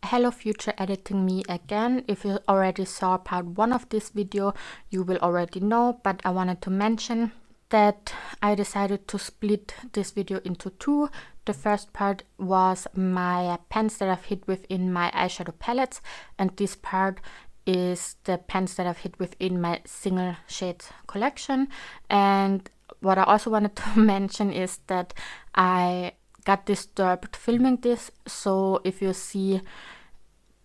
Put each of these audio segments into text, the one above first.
Hello future editing me again. If you already saw part 1 of this video, you will already know, but I wanted to mention that I decided to split this video into two. The first part was my pens that I've hid within my eyeshadow palettes, and this part is the pens that I've hid within my single shades collection. And what I also wanted to mention is that I got disturbed filming this, so if you see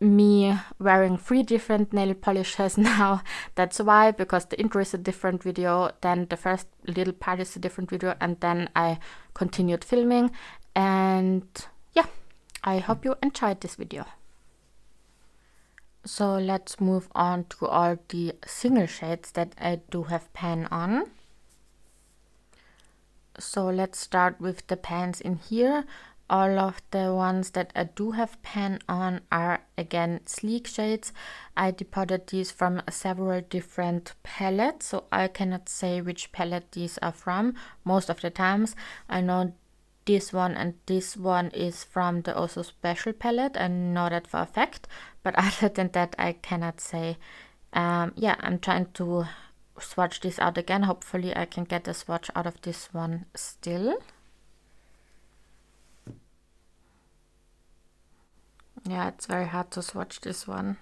me wearing 3 different nail polishes now, that's why, because the intro is a different video, then the first little part is a different video, and then I continued filming. And yeah, I hope you enjoyed this video. So let's move on to all the single shades that I do have pan on. So let's start with the pans in here. All of the ones that I do have pan on are again sleek shades. I depotted these from several different palettes, so I cannot say which palette these are from. Most of the times I know this one and this one is from the Also Special palette. I know that for a fact, but other than that I cannot say. Yeah, I'm trying to swatch this out again. Hopefully I can get a swatch out of this one still. Yeah, it's very hard to swatch this one.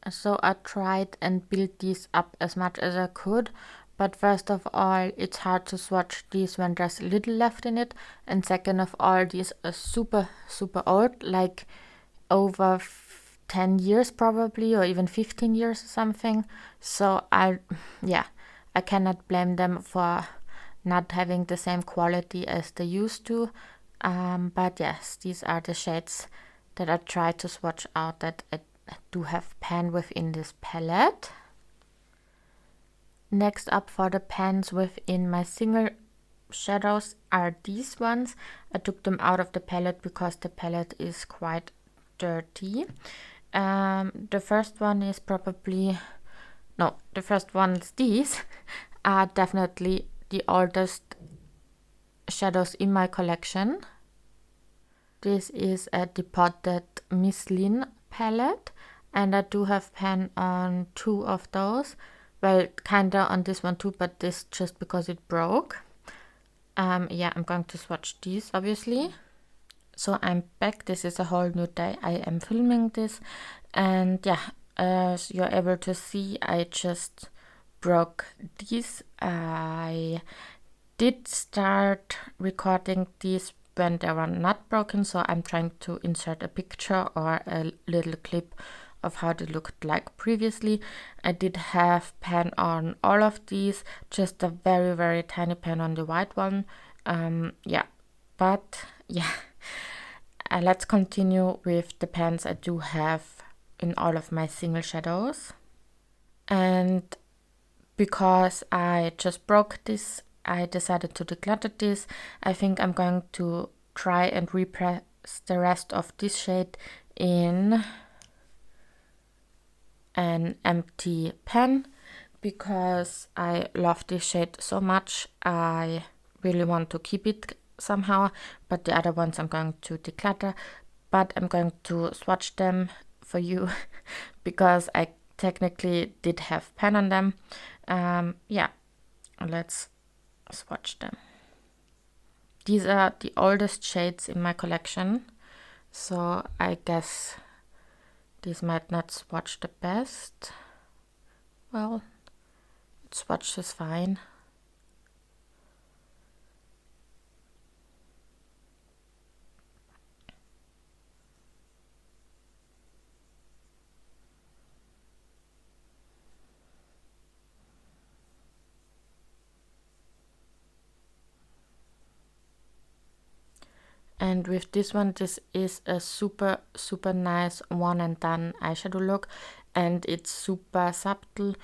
So I tried and built these up as much as I could, but first of all, it's hard to swatch these when there's little left in it, and second of all, these are super old, like over 10 years probably, or even 15 years or something. So I cannot blame them for not having the same quality as they used to. But yes, these are the shades that I tried to swatch out that I do have pan within this palette. Next up for the pans within my single shadows are these ones. I took them out of the palette because the palette is quite dirty. The first one is these are definitely the oldest shadows in my collection. This is a depotted Miss Lynn palette, and I do have pan on 2 of those. Well, kinda on this one too, but this just because it broke. Yeah, I'm going to swatch these obviously. So I'm back. This is a whole new day. I am filming this, and yeah, as you're able to see, I just broke these. I did start recording these when they were not broken, so I'm trying to insert a picture or a little clip of how they looked like previously. I did have pan on all of these, just a very tiny pan on the white one. Let's continue with the pans I do have in all of my single shadows. And because I just broke this, I decided to declutter this. I think I'm going to try and repress the rest of this shade in an empty pen because I love this shade so much. I really want to keep it somehow, but the other ones I'm going to declutter, but I'm going to swatch them for you because I technically did have pen on them. Yeah, let's swatch them. These are the oldest shades in my collection, so I guess these might not swatch the best. Well, it swatches fine. And with this one, this is a super nice one and done eyeshadow look, and it's super subtle.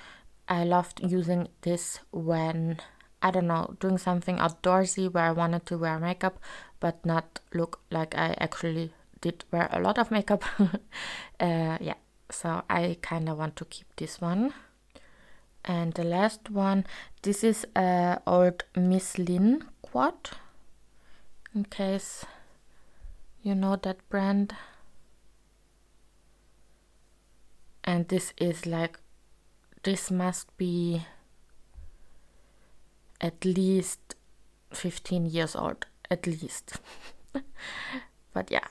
I loved using this when, I don't know, doing something outdoorsy where I wanted to wear makeup but not look like I actually did wear a lot of makeup. Yeah, so I kind of want to keep this one. And the last one, this is a old Miss Lynn quad, in case you know that brand. And this is like, this must be at least 15 years old, at least. But yeah,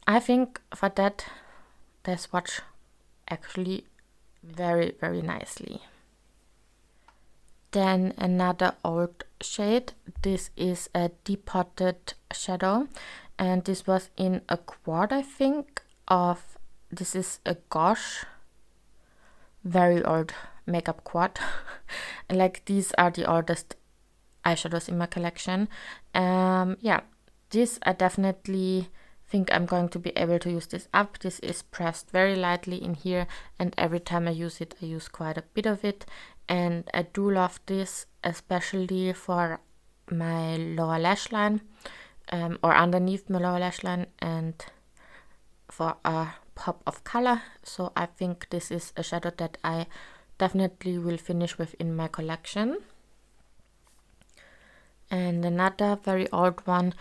I think for that, they swatch actually very nicely. Then another old shade. This is a depotted shadow, and this was in a quad, I think, of, this is a Gosh, very old makeup quad. Like, these are the oldest eyeshadows in my collection. Yeah, this I definitely think I'm going to be able to use this up. This is pressed very lightly in here, and every time I use it, I use quite a bit of it. And I do love this, especially for my lower lash line, or underneath my lower lash line, and for a pop of color. So I think this is a shadow that I definitely will finish with in my collection. And another very old one,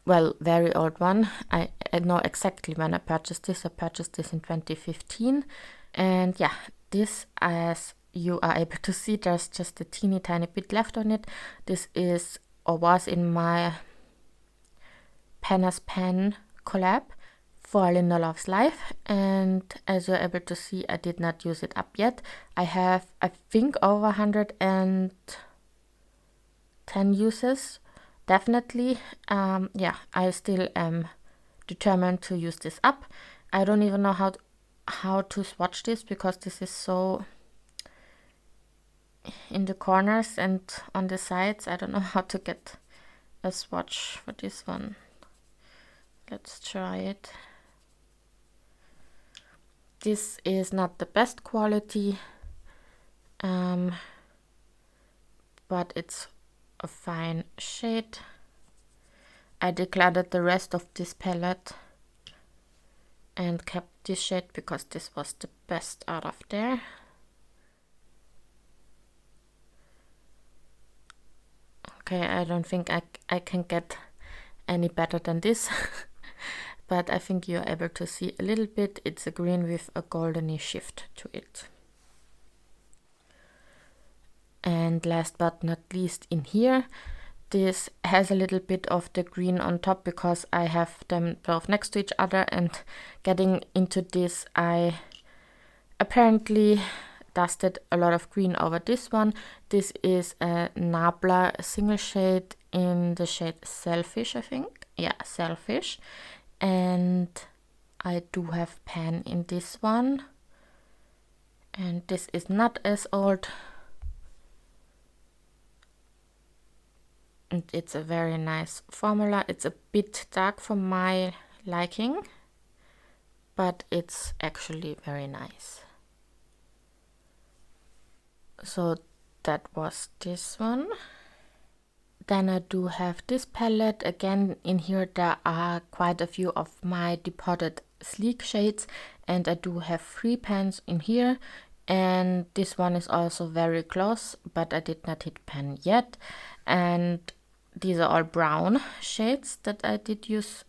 well, very old one. I know exactly when I purchased this. I purchased this in 2015. And yeah, this, as you are able to see, there's just a teeny tiny bit left on it. This is, or was, in my Panner's Pen collab for Linda Loves Life. And as you're able to see, I did not use it up yet. I have, I think, over 110 uses. Definitely. Yeah, I still am determined to use this up. I don't even know how to swatch this, because this is so in the corners and on the sides. I don't know how to get a swatch for this one. Let's try it. This is not the best quality, but it's a fine shade. I decluttered the rest of this palette and kept this shade because this was the best out of there. Okay, I don't think I can get any better than this. But I think you're able to see a little bit. It's a green with a goldeny shift to it. And last but not least, in here, this has a little bit of the green on top because I have them both next to each other, and getting into this, I apparently dusted a lot of green over this one. This is a Nabla single shade in the shade Selfish, I think. Yeah, Selfish. And I do have pan in this one. And this is not as old. And it's a very nice formula. It's a bit dark for my liking, but it's actually very nice. So that was this one. Then I do have this palette. Again, in here there are quite a few of my depotted sleek shades, and I do have 3 pans in here. And this one is also very close, but I did not hit pan yet. And these are all brown shades that I did use,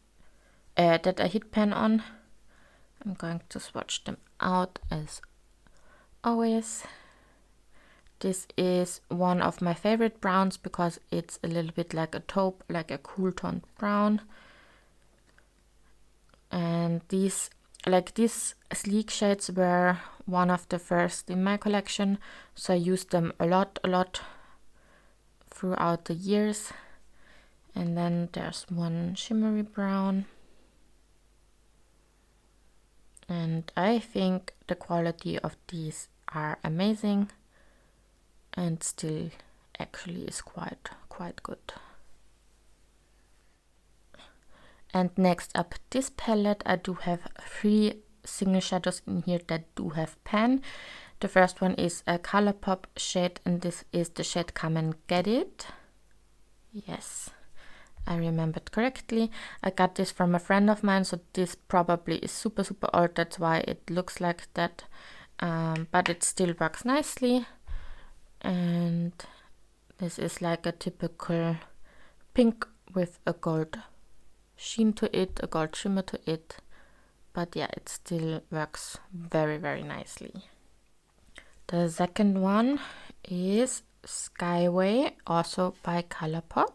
that I hit pan on. I'm going to swatch them out as always. This is one of my favorite browns because it's a little bit like a taupe, like a cool toned brown. And these sleek shades were one of the first in my collection, so I used them a lot throughout the years. And then there's one shimmery brown. And I think the quality of these are amazing, and still actually is quite good. And next up, this palette, I do have 3 single shadows in here that do have pan. The first one is a Colourpop shade, and this is the shade Come and Get It. Yes, I remembered correctly. I got this from a friend of mine, so this probably is super old, that's why it looks like that. But it still works nicely. And this is like a typical pink with a gold sheen to it, a gold shimmer to it. But yeah, it still works very nicely. The second one is Skyway, also by Colourpop.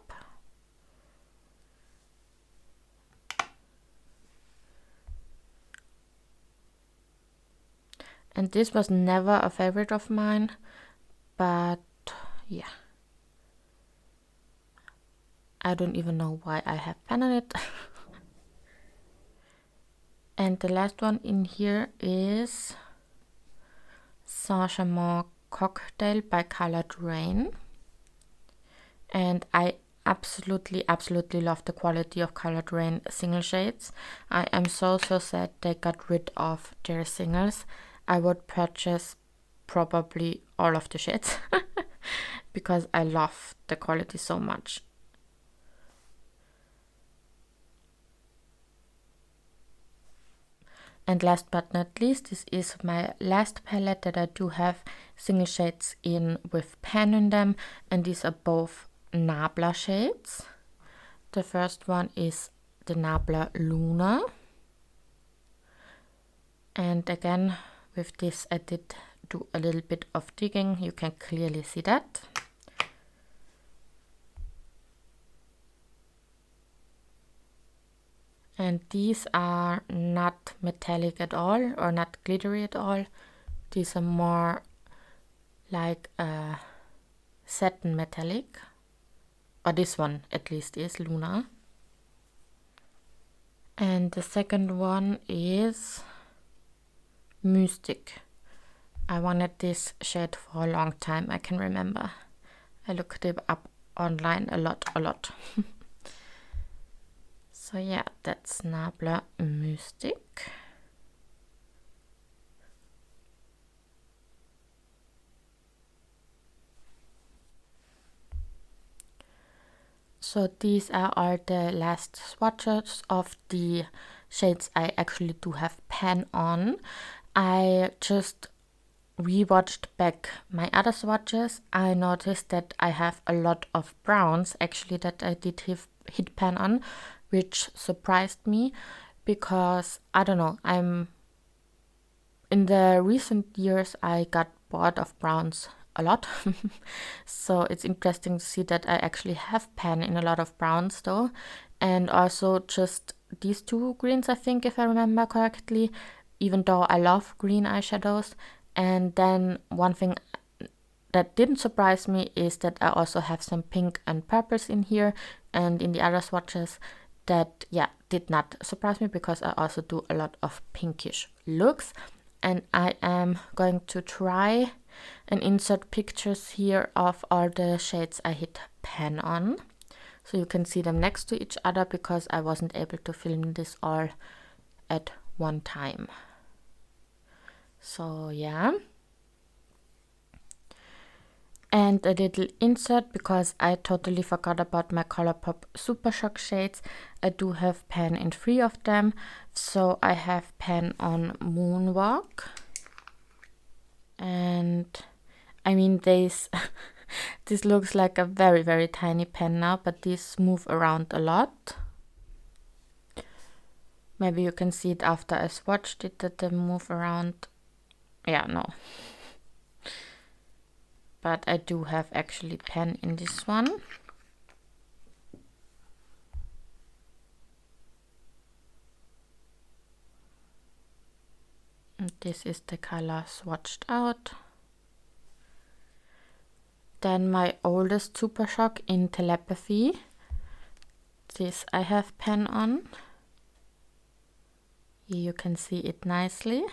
And this was never a favorite of mine, but yeah. I don't even know why I have pen on it. And the last one in here is Saint Chamond Cocktail by Colored Rain. And I absolutely love the quality of Colored Rain single shades. I am so sad they got rid of their singles. I would purchase probably all of the shades because I love the quality so much. And last but not least, this is my last palette that I do have single shades in with pan in them, and these are both Nabla shades. The first one is the Nabla Luna. And again, with this I did do a little bit of digging, you can clearly see that. And these are not metallic at all or not glittery at all. These are more like a satin metallic, or this one at least is Luna. And the second one is Mystic. I wanted this shade for a long time, I can remember. I looked it up online a lot. So yeah, that's Nabla Mystic. So these are all the last swatches of the shades I actually do have pan on. I just rewatched back my other swatches. I noticed that I have a lot of browns actually that I did hit pan on, which surprised me because I don't know, in the recent years I got bored of browns a lot. So it's interesting to see that I actually have pan in a lot of browns though, and also just these 2 greens, I think, if I remember correctly, even though I love green eyeshadows. And then one thing that didn't surprise me is that I also have some pink and purples in here, and in the other swatches that, yeah, did not surprise me because I also do a lot of pinkish looks. And I am going to try and insert pictures here of all the shades I hit pan on, so you can see them next to each other because I wasn't able to film this all at one time. So yeah. And a little insert because I totally forgot about my Colourpop Super Shock shades. I do have pan in 3 of them. So I have pan on Moonwalk. And I mean, this looks like a very tiny pen now, but these move around a lot. Maybe you can see it after I swatched it that they move around. Yeah, no. But I do have actually pen in this one. And this is the color swatched out. Then my oldest Super Shock in Telepathy. This I have pen on. Here you can see it nicely.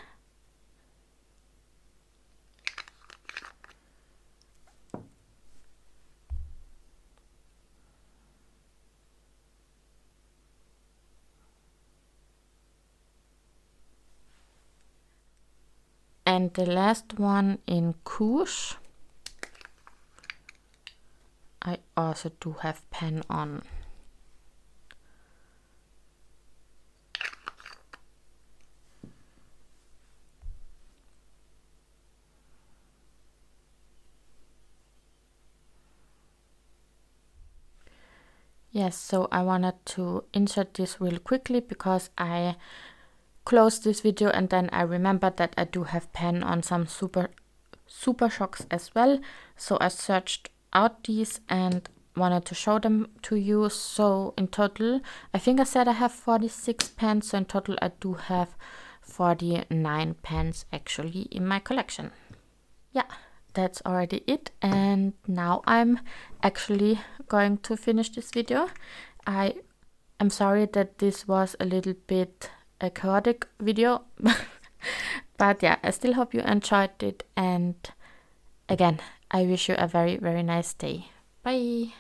And the last one in Couche, I also do have pen on. Yes, so I wanted to insert this really quickly because I closed this video and then I remembered that I do have pen on some super shocks as well. So I searched out these and wanted to show them to you. So in total, I think I said I have 46 pens. So in total, I do have 49 pens actually in my collection. Yeah, that's already it. And now I'm actually going to finish this video. I'm sorry that this was a little bit a chaotic video, but yeah, I still hope you enjoyed it. And again, I wish you a very, very nice day. Bye.